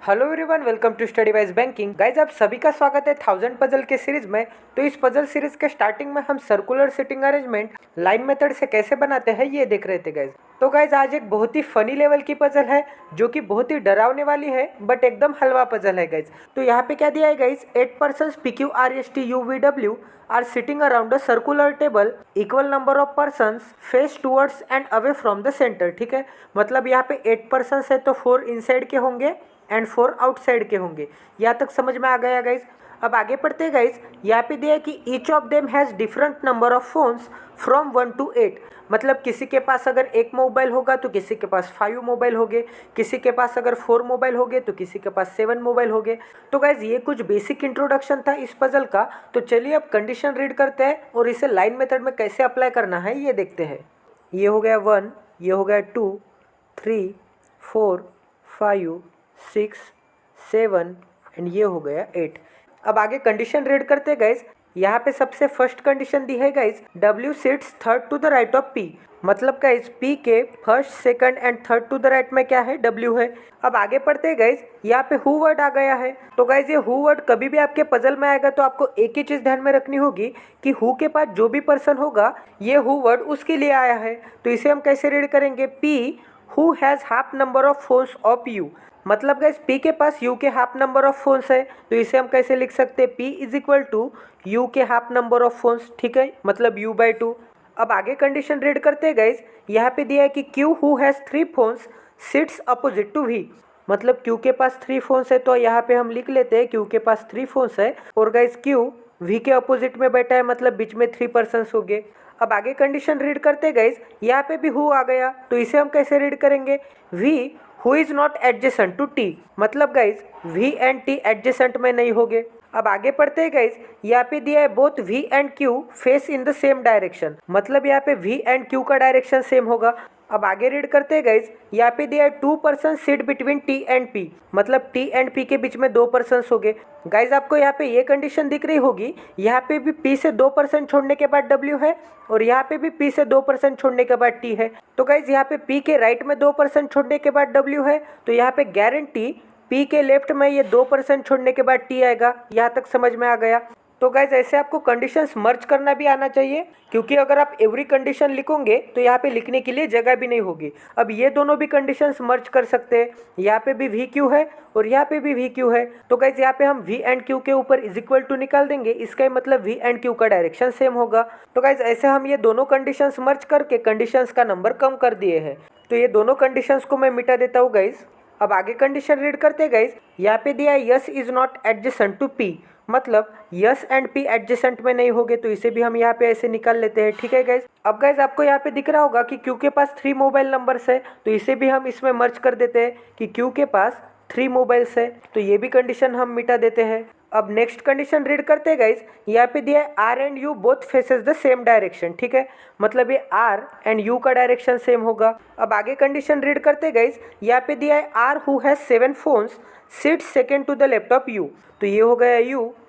Hello everyone, welcome to study wise banking. Guys आप सभी का स्वागत है 1000 पजल के सीरीज में। तो इस पजल सीरीज के स्टार्टिंग में हम circular sitting arrangement line method से कैसे बनाते हैं ये देख रहे थे गाइज। तो गाइज आज एक बहुत ही फनी लेवल की पजल है जो कि बहुत ही डरावने वाली है बट एकदम हलवा पजल है गाइज। तो यहाँ पे क्या दिया है guys, 8 persons PQRSTUVW are sitting around a circular table, equal number of persons face towards and away from the center। ठीक है, मतलब यहाँ पे 8 persons है तो 4 इनसाइड के होंगे एंड 4 आउटसाइड के होंगे। यहाँ तक समझ में आ गया गाइज। अब आगे पढ़ते हैं गाइज। यहाँ पे दिया है कि each of them has different number of phones from 1 to 8। मतलब किसी के पास अगर 1 मोबाइल होगा तो किसी के पास 5 मोबाइल होंगे, किसी के पास अगर 4 मोबाइल होंगे तो किसी के पास 7 मोबाइल होंगे। तो गाइज ये कुछ बेसिक इंट्रोडक्शन था इस पजल का। तो चलिए अब कंडीशन रीड करते हैं और इसे लाइन मेथड में कैसे अप्लाई करना है ये देखते हैं। ये हो गया 1, ये हो गया 2, 3, 4, 5, 6, 7 एंड ये हो गया 8। अब आगे कंडीशन रीड करते गाइज। यहाँ पे सबसे फर्स्ट कंडीशन दी है guys, W sits third to the right of P। मतलब गाइज P के first, second and third to the right में क्या है, W है। अब आगे पढ़ते गाइज, यहाँ पे हु वर्ड आ गया है। तो गाइज ये हु वर्ड कभी भी आपके पजल में आएगा तो आपको एक ही चीज़ ध्यान में रखनी होगी कि हु के पास जो भी पर्सन होगा ये हु वर्ड उसके लिए आया है। तो इसे हम कैसे रीड करेंगे, P who has half number of phones of U. मतलब गाइज P के पास U के हाफ नंबर ऑफ फोन्स है तो इसे हम कैसे लिख सकते हैं, P is equal to U के हाफ नंबर ऑफ फोन्स। ठीक है, मतलब U/2। अब आगे कंडीशन रीड करते हैं गाइज। यहाँ पे दिया है कि Q who has 3 phones sits opposite to V। मतलब Q के पास 3 फोन्स है तो यहाँ पे हम लिख लेते हैं Q के पास 3 फोन्स है और गाइज Q V के अपोजिट में बैठा है, मतलब बीच में 3 पर्सन्स हो गए। अब आगे कंडीशन रीड करते गाइज। यहाँ पे भी हु आ गया तो इसे हम कैसे रीड करेंगे, V who is not adjacent to T। मतलब guys V and T adjacent में नहीं होंगे। अब आगे पढ़ते हैं गाइज। यहाँ पे दिया है both V and Q face in the same direction. मतलब यहाँ पे V एंड Q का डायरेक्शन सेम होगा। अब आगे रीड करते हैं गाइज। यहाँ पे दिया है 2 person sit between T and P। मतलब T एंड P के बीच में 2 पर्सन हो गए। गाइज आपको यहाँ पे ये कंडीशन दिख रही होगी, यहाँ पे भी P से 2% छोड़ने के बाद W है और यहाँ पे भी P से 2% छोड़ने के बाद T है। तो गाइज यहाँ पे P के राइट में 2% छोड़ने के बाद W है तो यहाँ पे गारंटी P के लेफ्ट में ये 2% छोड़ने के बाद T आएगा। यहाँ तक समझ में आ गया। तो गाइज ऐसे आपको कंडीशंस मर्ज करना भी आना चाहिए, क्योंकि अगर आप एवरी कंडीशन लिखोगे तो यहाँ पे लिखने के लिए जगह भी नहीं होगी। अब ये दोनों भी कंडीशंस मर्ज कर सकते हैं, यहाँ पे भी VQ है और यहाँ पे भी VQ है। तो गाइज यहाँ पे हम V एंड Q के ऊपर इज इक्वल टू निकाल देंगे, इसका मतलब V एंड Q का डायरेक्शन सेम होगा। तो गाइज ऐसे हम ये दोनों कंडीशंस मर्ज करके कंडीशंस का नंबर कम कर दिए हैं। तो ये दोनों कंडीशंस को मैं मिटा देता हूँ गाइज। अब आगे कंडीशन रीड करते गाइज। यहाँ पे दिया है S is not adjacent to P। मतलब यस एंड P एडजेसेंट में नहीं होंगे तो इसे भी हम यहाँ पे ऐसे निकाल लेते हैं। ठीक है गाइज। अब गाइज आपको यहाँ पे दिख रहा होगा कि Q के पास 3 मोबाइल नंबर्स है तो इसे भी हम इसमें मर्ज कर देते हैं कि Q के पास 3 मोबाइल्स है। तो ये भी कंडीशन हम मिटा देते हैं। अब नेक्स्ट कंडीशन रीड करते हैं गाइज। यहाँ पे दिया है R and U both faces the same direction. ठीक है, मतलब ये R एंड U का डायरेक्शन सेम होगा। अब आगे कंडीशन रीड करते हैं गाइज। यहाँ पे दिया है R who has 7 phones sit second to the left of U। तो ये हो गया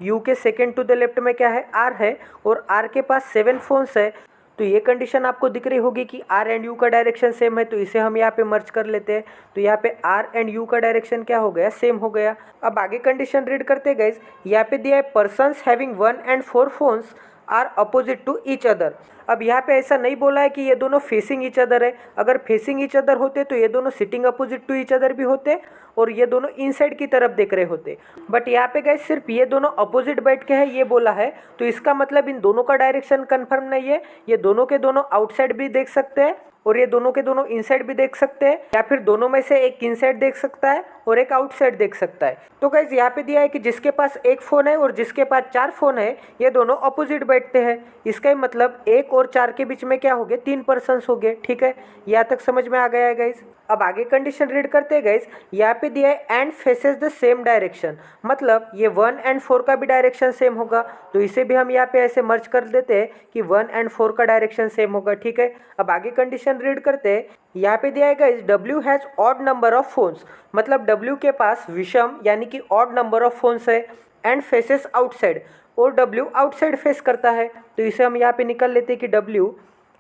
U के सेकेंड टू द लेफ्ट में क्या है, R है और R के पास 7 फोन्स है। तो ये कंडीशन आपको दिख रही होगी कि R एंड U का डायरेक्शन सेम है तो इसे हम यहाँ पे मर्ज कर लेते हैं। तो यहाँ पे R एंड U का डायरेक्शन क्या हो गया, सेम हो गया। अब आगे कंडीशन रीड करते हैं गाइज। यहाँ पे दिया है persons having 1 and 4 phones are opposite to each other. अब यहाँ पे ऐसा नहीं बोला है कि ये दोनों फेसिंग ईच अदर है। अगर फेसिंग ईच अदर होते तो ये दोनों sitting opposite to each other भी होते और ये दोनों इनसाइड की तरफ देख रहे होते। बट यहाँ पे गाइस सिर्फ ये दोनों अपोजिट बैठ के है ये बोला है, तो इसका मतलब इन दोनों का डायरेक्शन कंफर्म नहीं है। ये दोनों के दोनों आउटसाइड भी देख सकते हैं और ये दोनों के दोनों इनसाइड भी देख सकते हैं, या फिर दोनों में से एक इनसाइड देख सकता है और एक आउटसाइड देख सकता है। तो गाइस यहाँ पे दिया है कि जिसके पास 1 फ़ोन है और जिसके पास 4 फ़ोन है ये दोनों अपोजिट बैठते हैं। इसका ही मतलब 1 और 4 के बीच में क्या हो गए, 3 पर्सन्स हो गए। ठीक है, यहाँ तक समझ में आ गया है गाइस। अब आगे कंडीशन रीड करते हैं गाइस। यहाँ पे दिया है and faces the same direction. मतलब ये 1 and 4 का भी डायरेक्शन सेम होगा तो इसे भी हम यहाँ पे ऐसे मर्ज कर देते हैं कि 1 and 4 का डायरेक्शन सेम होगा। ठीक है, अब आगे कंडीशन रीड करते हैं। यहाँ पे दिया है guys W has odd number of phones. मतलब W के पास विषम यानी कि ऑड नंबर ऑफ फोन्स है एंड फेसेस आउटसाइड, और W आउटसाइड फेस करता है तो इसे हम यहाँ पे निकल लेते हैं कि W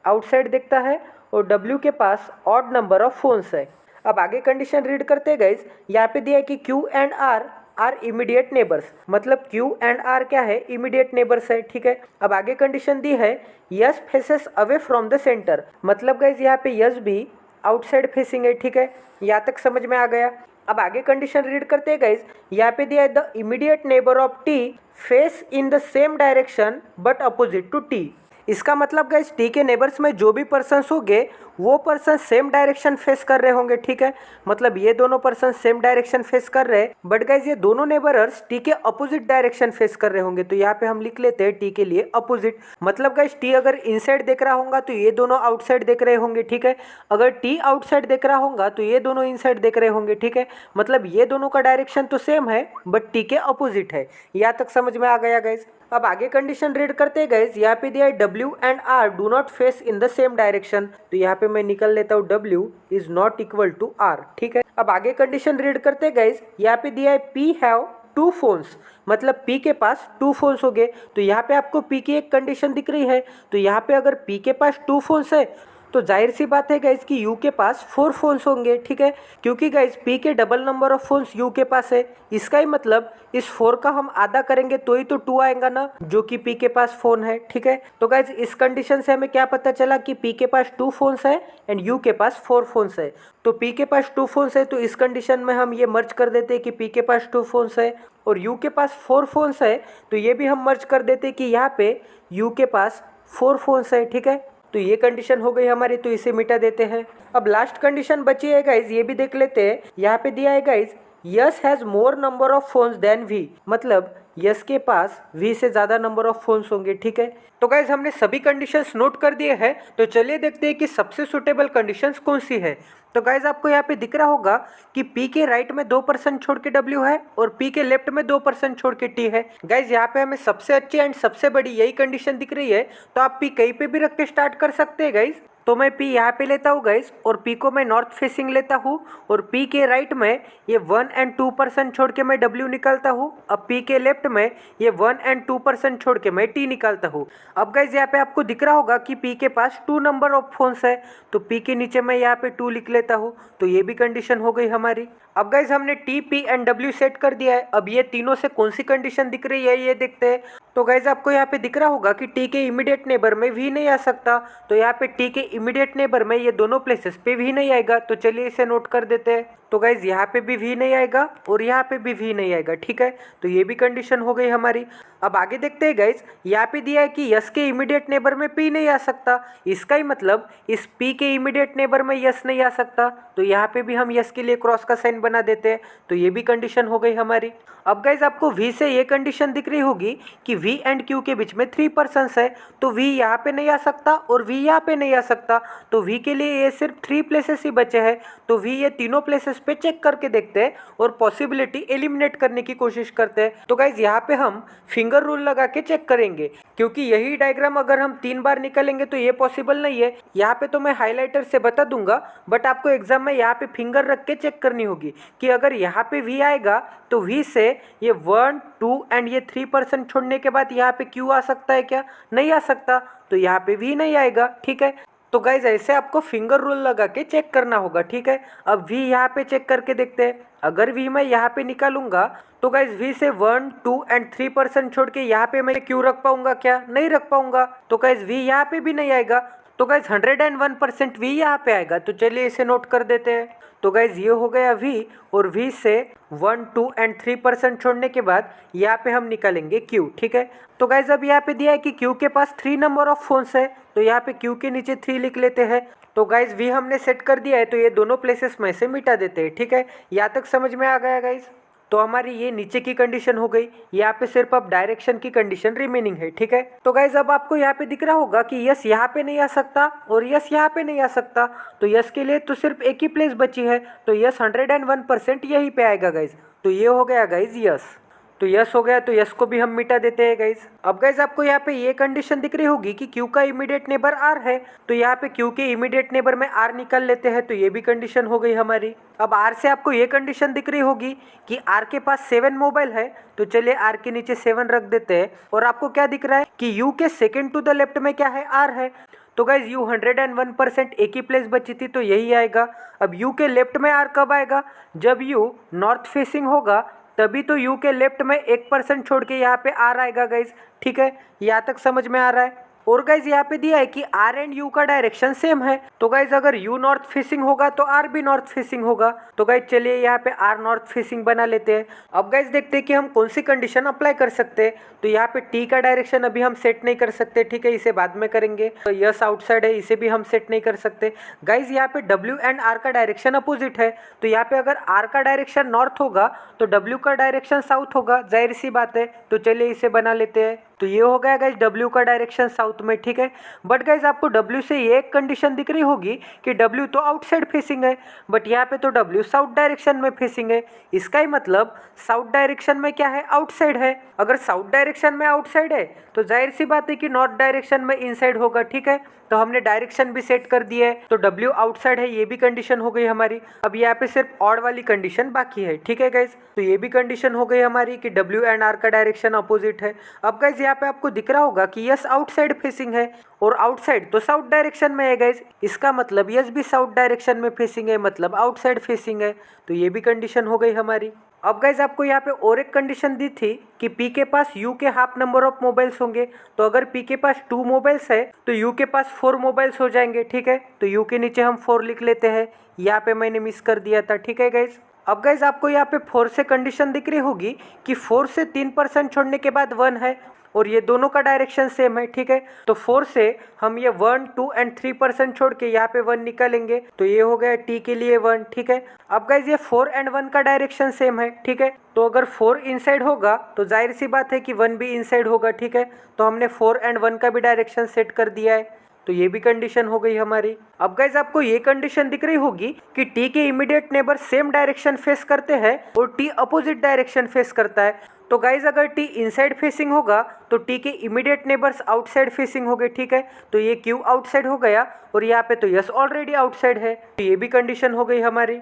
आउटसाइड देखता है और W के पास ऑड नंबर ऑफ फोन्स है। अब आगे कंडीशन रीड करते हैं गाइज। यहाँ पे दिया है कि Q and R are immediate neighbours, मतलब Q एंड R क्या है, इमीडिएट नेबर्स है, ठीक है। अब आगे कंडीशन दी है yes faces away from the centre, मतलब गाइज यहाँ पे यस भी आउटसाइड फेसिंग है, ठीक है। यहाँ तक समझ में आ गया। अब आगे कंडीशन रीड करते हैं गाइज। यहाँ पे दिया है the immediate neighbour of T face in the same direction but opposite to T। इसका मतलब गाइज टी के नेबर्स में जो भी पर्सन्स होंगे वो पर्सन सेम डायरेक्शन फेस कर रहे होंगे, ठीक है। मतलब ये दोनों पर्सन सेम डायरेक्शन फेस कर रहे हैं, बट गाइज ये दोनों नेबरर्स टी के अपोजिट डायरेक्शन फेस कर रहे होंगे। तो यहाँ पे हम लिख लेते हैं टी के लिए अपोजिट। मतलब गाइज टी अगर इनसाइड देख रहा होगा तो ये दोनों आउटसाइड देख रहे होंगे, ठीक है। अगर टी आउटसाइड देख रहा होगा तो ये दोनों इनसाइड देख रहे होंगे, ठीक है। मतलब ये दोनों का डायरेक्शन तो सेम है बट टी के अपोजिट है। यहाँ तक समझ में आ गया गाइज। अब आगे कंडीशन रीड करते हैं गाइज। यहाँ पे दिया है W and R do not face in the same direction, तो यहाँ पे मैं निकल लेता हूँ W is not equal to R, ठीक है। अब आगे कंडीशन रीड करते हैं गाइज। यहाँ पे दिया है P हैव 2 फोन्स, मतलब P के पास 2 फोन्स हो गए। तो यहाँ पे आपको P की एक कंडीशन दिख रही है, तो यहाँ पे अगर P के पास 2 फोन्स है तो जाहिर सी बात है गाइज कि U के पास 4 फोन्स होंगे, ठीक है। क्योंकि गाइज P के double number of phones U के पास है। इसका ही मतलब इस 4 का हम आधा करेंगे तो ही तो 2 आएगा ना, जो कि P के पास फोन है, ठीक है। तो गाइज इस कंडीशन से हमें क्या पता चला कि P के पास 2 फोन्स है एंड U के पास 4 फोन्स है। तो P के पास 2 फोन्स है तो इस कंडीशन में हम ये मर्ज कर देते हैं कि P के पास 2 फोन्स है, और U के पास 4 फोन्स है तो ये भी हम मर्ज कर देते हैं कि यहाँ पे U के पास 4 फोन्स है, ठीक है। तो ये कंडीशन हो गई हमारी, तो इसे मिटा देते हैं। अब लास्ट कंडीशन बची है गाइज, ये भी देख लेते हैं। यहाँ पे दिया है guys S has more number of phones than V, मतलब यस के पास वी से ज्यादा नंबर ऑफ फोन्स होंगे, ठीक है। तो गाइज हमने सभी कंडीशंस नोट कर दिए हैं, तो चलिए देखते हैं कि सबसे सुटेबल कंडीशंस कौन सी है। तो गाइज आपको यहाँ पे दिख रहा होगा कि P के राइट में 2% छोड़ के W है और P के लेफ्ट में 2% छोड़ के T है। गाइज यहाँ पे हमें सबसे अच्छी एंड सबसे बड़ी यही कंडीशन दिख रही है, तो आप P कहीं पे भी रख के स्टार्ट कर सकते हैं गाइज। तो मैं P यहाँ पे लेता हूँ गाइज, और P को मैं नॉर्थ फेसिंग लेता हूँ, और P के राइट में ये 1 एंड 2% छोड़ के मैं W निकालता हूँ। अब P के लेफ्ट में ये 1 एंड 2% छोड़ के मैं T निकालता हूँ। अब गाइज यहाँ पे आपको दिख रहा होगा कि P के पास 2 नंबर ऑफ फोन्स है, तो P के नीचे मैं यहाँ पे 2 लिख लेता हूँ। तो ये भी कंडीशन हो गई हमारी। अब गाइज हमने T, P and W set कर दिया है। अब ये तीनों से कौन सी कंडीशन दिख रही है ये देखते हैं। तो गाइज आपको यहाँ पे दिख रहा होगा कि T के इमीडिएट नेबर में V नहीं आ सकता, तो यहाँ पे T के इमीडिएट नेबर में ये दोनों प्लेसेस पे V नहीं आएगा। तो चलिए इसे नोट कर देते हैं। तो गाइज यहाँ पे भी V नहीं आएगा और यहाँ पे भी V नहीं आएगा, ठीक है। तो ये भी कंडीशन हो गई हमारी। अब आगे देखते हैं गाइज, यहाँ पे दिया है कि यस के इमीडिएट नेबर में P नहीं आ सकता। इसका ही मतलब इस P के इमीडिएट नेबर में यस नहीं आ सकता, तो यहाँ पे भी हम यस के लिए क्रॉस का साइन बना देते हैं। तो ये भी कंडीशन हो गई हमारी। अब गाइज आपको V से ये कंडीशन दिख रही होगी कि V एंड Q के बीच में 3 पर्सन्स है, तो V यहाँ पे नहीं आ सकता और V यहाँ पे नहीं आ सकता। तो V के लिए ये सिर्फ 3 प्लेसेस ही बचे हैं, तो V ये तीनों प्लेसेस पे चेक करके देखते हैं और पॉसिबिलिटी एलिमिनेट करने की कोशिश करते हैं। तो गाइज यहाँ पे हम फिंगर रूल लगा के चेक करेंगे, क्योंकि यही डायग्राम अगर हम 3 बार निकालेंगे तो ये पॉसिबल नहीं है। यहाँ पे तो मैं हाईलाइटर से बता दूंगा, बट आपको एग्जाम में यहाँ पे फिंगर रख के चेक करनी होगी कि अगर यहाँ पे V आएगा तो V से ये 1, 2 एंड ये 3% छोड़ने के बाद यहाँ पे Q आ सकता है क्या? नहीं आ सकता, तो यहाँ पे V नहीं आएगा, ठीक है। तो गाइज ऐसे आपको फिंगर रूल लगा के चेक करना होगा, ठीक है। अब V यहाँ पे चेक करके देखते हैं। अगर V मैं यहाँ पे निकालूंगा तो गाइज V से 1, 2 एंड 3% छोड़ के यहाँ पे मैं Q रख पाऊंगा क्या? नहीं रख पाऊंगा, तो गाइज V यहाँ पे भी नहीं आएगा। तो गाइज 101% V यहाँ पे आएगा। तो चलिए इसे नोट कर देते हैं। तो गाइज ये हो गया V, और V से 1, 2 एंड 3% छोड़ने के बाद यहाँ पे हम निकालेंगे Q, ठीक है। तो गाइज अब यहाँ पे दिया है कि Q के पास 3 नंबर ऑफ फोन्स है, तो यहाँ पे Q के नीचे 3 लिख लेते हैं। तो गाइज V हमने सेट कर दिया है, तो ये दोनों प्लेसेस में से मिटा देते हैं, ठीक है। यहाँ तक समझ में आ गया गाइज। तो हमारी ये नीचे की कंडीशन हो गई। यहाँ पे सिर्फ अब डायरेक्शन की कंडीशन रिमेनिंग है, ठीक है। तो गाइज अब आपको यहाँ पे दिख रहा होगा कि यस यहाँ पे नहीं आ सकता और यस यहाँ पे नहीं आ सकता, तो यस के लिए तो सिर्फ एक ही प्लेस बची है, तो यस 101% यहीं पे आएगा गाइज। तो ये हो गया गाइज यस। तो यस हो गया, तो यस को भी हम मिटा देते हैं गाइज। अब गाइज आपको यहाँ पे ये कंडीशन दिख रही होगी कि Q का इमीडिएट नेबर R है, तो यहाँ पे Q के इमीडिएट नेबर में R निकाल लेते हैं। तो ये भी कंडीशन हो गई हमारी। अब R से आपको ये कंडीशन दिख रही होगी कि R के पास 7 मोबाइल है, तो चलिए R के नीचे 7 रख देते हैं। और आपको क्या दिख रहा है कि U के सेकेंड टू द लेफ्ट में क्या है? R है। तो तो गाइज यू 101% एक ही प्लेस बची थी, तो यही आएगा। अब यू के लेफ्ट में आर कब आएगा? जब यू नॉर्थ फेसिंग होगा तभी तो यू के लेफ्ट में 1% छोड़ के यहाँ पे आर आएगा गाइज। ठीक है, यहाँ तक समझ में आ रहा है। और गाइज यहाँ पे दिया है कि आर एंड यू का डायरेक्शन सेम है, तो गाइज अगर यू नॉर्थ फेसिंग होगा तो आर भी नॉर्थ फेसिंग होगा। तो गाइज चलिए यहाँ पे आर नॉर्थ फेसिंग बना लेते हैं। अब गाइज देखते हैं कि हम कौन सी कंडीशन अप्लाई कर सकते हैं। तो यहाँ पे टी का डायरेक्शन अभी हम सेट नहीं कर सकते, ठीक है, इसे बाद में करेंगे। तो यस आउटसाइड है, इसे भी हम सेट नहीं कर सकते। गाइज यहाँ पे डब्ल्यू एंड आर का डायरेक्शन अपोजिट है, तो यहाँ पे अगर आर का डायरेक्शन नॉर्थ होगा तो डब्ल्यू का डायरेक्शन साउथ होगा, जाहिर सी बात है। तो चलिए इसे बना लेते हैं। तो ये हो गया गाइज डब्ल्यू का डायरेक्शन साउथ में, ठीक है। बट गाइज आपको डब्ल्यू से ये एक कंडीशन दिख रही होगी कि डब्ल्यू तो आउटसाइड फेसिंग है, बट यहाँ पे तो डब्ल्यू साउथ डायरेक्शन में फेसिंग है। इसका ही मतलब साउथ डायरेक्शन में क्या है? आउटसाइड है। अगर साउथ डायरेक्शन में आउटसाइड है तो जाहिर सी बात है कि नॉर्थ डायरेक्शन में इनसाइड होगा, ठीक है। तो हमने डायरेक्शन भी सेट कर दिया है, तो डब्ल्यू आउटसाइड है, ये भी कंडीशन हो गई हमारी। अब यहाँ पे सिर्फ ऑड वाली कंडीशन बाकी है, ठीक है गाइज। तो ये भी कंडीशन हो गई हमारी कि डब्ल्यू एंड आर का डायरेक्शन अपोजिट है। अब गाइज यहाँ पे आपको दिख रहा होगा कि यस आउटसाइड फेसिंग है, और आउटसाइड तो साउथ डायरेक्शन में है गाइज। इसका मतलब यस भी साउथ डायरेक्शन में फेसिंग है, मतलब आउटसाइड फेसिंग है। तो ये भी कंडीशन हो गई हमारी। अब गाइज आपको यहाँ पे और एक कंडीशन दी थी कि पी के पास यू के हाफ नंबर ऑफ मोबाइल्स होंगे। तो अगर पी के पास 2 मोबाइल्स है तो यू के पास 4 मोबाइल्स हो जाएंगे, ठीक है। तो यू के नीचे हम 4 लिख लेते हैं, यहाँ पे मैंने मिस कर दिया था, ठीक है गाइज। अब गाइज आपको यहाँ पे 4 से कंडीशन दिख रही होगी कि 4 से 3% छोड़ने के बाद 1 है, और ये दोनों का डायरेक्शन सेम है, ठीक है। तो 4 से हम ये 1, 2 एंड 3% छोड़ के यहाँ पे 1 निकालेंगे, तो ये हो गया टी के लिए 1, ठीक है। अब गाइज ये 4 एंड 1 का डायरेक्शन सेम है, ठीक है। तो अगर 4 इनसाइड होगा तो जाहिर सी बात है कि 1 भी इनसाइड होगा, ठीक है। तो हमने 4 एंड 1 का भी डायरेक्शन सेट कर दिया है, तो ये भी कंडीशन हो गई हमारी। अब गाइज आपको ये कंडीशन दिख रही होगी कि टी के immediate neighbour same direction face करते हैं और टी अपोजिट डायरेक्शन फेस करता है। तो गाइज अगर टी इनसाइड फेसिंग होगा तो टी के इमीडिएट नेबर्स आउटसाइड फेसिंग हो गए, ठीक है। तो ये क्यू आउटसाइड हो गया, और यहाँ पे तो यस ऑलरेडी आउटसाइड है, तो ये भी कंडीशन हो गई हमारी।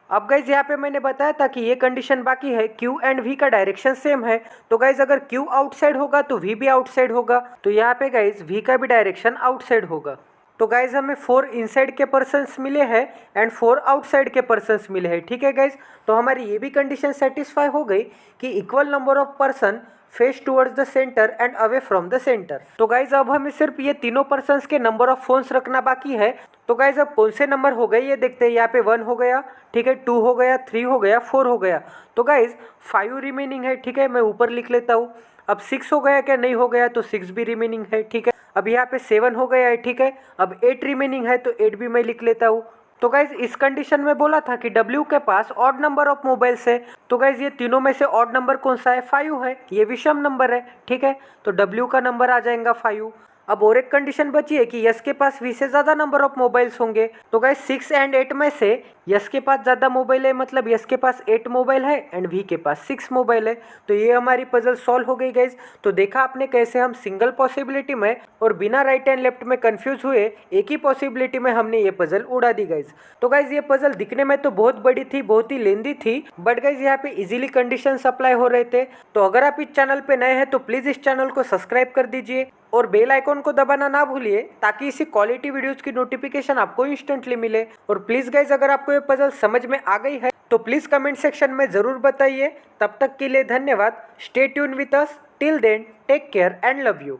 अब गाइज यहाँ पे मैंने बताया था कि ये कंडीशन बाकी है, क्यू एंड वी का डायरेक्शन सेम है। तो गाइज अगर क्यू आउटसाइड होगा तो वी भी आउटसाइड होगा, तो यहाँ पे गाइज वी का भी डायरेक्शन आउटसाइड होगा। तो गाइज हमें 4 इनसाइड के पर्सन्स मिले हैं एंड 4 आउटसाइड के पर्सन्स मिले हैं, ठीक है गाइज। तो हमारी ये भी कंडीशन सेटिस्फाई हो गई कि equal number of person face towards the centre and away from the centre. तो गाइज अब हमें सिर्फ ये तीनों पर्सन्स के नंबर ऑफ फोन्स रखना बाकी है। तो गाइज अब कौन से नंबर हो गए ये देखते हैं। यहाँ पे 1 हो गया, ठीक है, 2 हो गया, 3 हो गया, 4 हो गया। तो गाइज 5 रिमेनिंग है, ठीक है, मैं ऊपर लिख लेता हूँ। अब 6 हो गया क्या? नहीं हो गया, तो 6 भी रिमेनिंग है, ठीक है। अब यहाँ पे 7 हो गया है, ठीक है। अब 8 रिमेनिंग है, तो 8 भी मैं लिख लेता हूँ। तो गाइज इस कंडीशन में बोला था कि W के पास ऑड नंबर ऑफ मोबाइल्स है। तो गाइज ये तीनों में से ऑड नंबर कौन सा है? 5 है, ये विषम नंबर है, ठीक है। तो W का नंबर आ जाएगा 5। अब और एक कंडीशन बची है कि यस के पास वी से ज़्यादा नंबर ऑफ मोबाइल्स होंगे। तो गाइज 6 एंड 8 में से यस के पास ज़्यादा मोबाइल है, मतलब यस के पास 8 मोबाइल है एंड वी के पास 6 मोबाइल है। तो ये हमारी पजल सॉल्व हो गई गाइज। तो देखा आपने कैसे हम सिंगल पॉसिबिलिटी में और बिना राइट एंड लेफ्ट में कंफ्यूज हुए एक ही पॉसिबिलिटी में हमने ये पजल उड़ा दी गाइज। तो गाइज ये पजल दिखने में तो बहुत बड़ी थी, बहुत ही लेंदी थी, बट गाइज यहाँ पे इजीली कंडीशंस अप्लाई हो रहे थे। तो अगर आप इस चैनल पे नए हैं तो प्लीज़ इस चैनल को सब्सक्राइब कर दीजिए और बेल आइकॉन को दबाना ना भूलिए, ताकि इसी क्वालिटी वीडियोस की नोटिफिकेशन आपको इंस्टेंटली मिले। और प्लीज़ गाइज अगर आपको ये पजल समझ में आ गई है तो प्लीज़ कमेंट सेक्शन में ज़रूर बताइए। तब तक के लिए धन्यवाद। Stay tune with us, till then take care and love you.